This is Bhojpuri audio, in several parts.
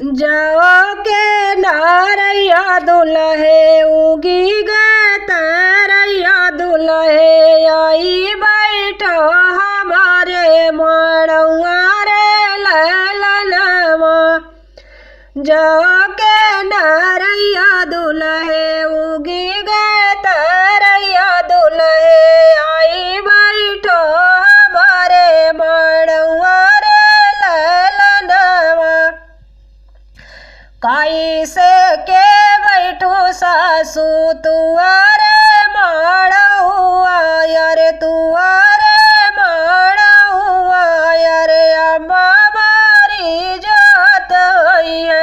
जाओ के नारैया दुल्हे उगी गए तरैया दुल्हे आई बैठो हमारे मड़ुआ रे ललनवा। जाओ के नारैया दुल्हे उगी गए तरैया दुल्हे आई बैठो हमारे मड़ुआ रे ललनवा। कैसे के बैठो सासू तुआरे मड़ुआ यारे तुआरे मड़ुआ यारे अम्मा मारी जात है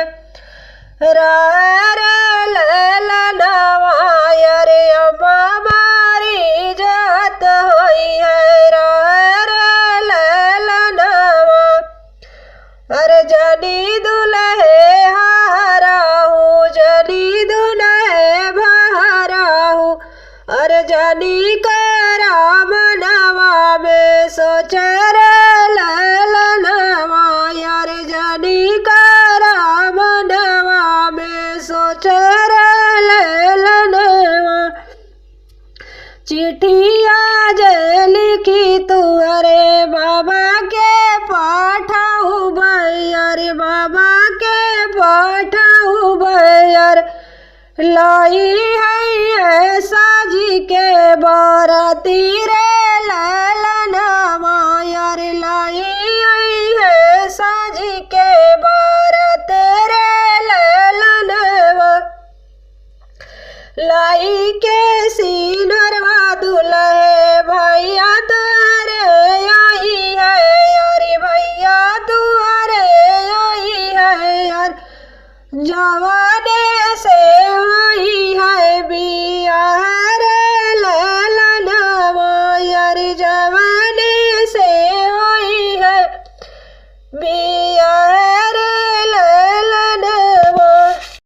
रे ललनवा यारे अम्मा मारी जात है रे ललनवा। अरे जनी दुल्हे अरे जानी करा मनवा में सोचे रे ललनवा यार जानी करा मनवा में सोचे रे ललनवा। चिट्ठिया जे लिखी तू अरे बाबा के पाठाऊ भैया बाबा के पाठाऊ भैया लाई है साजी के बाराती रे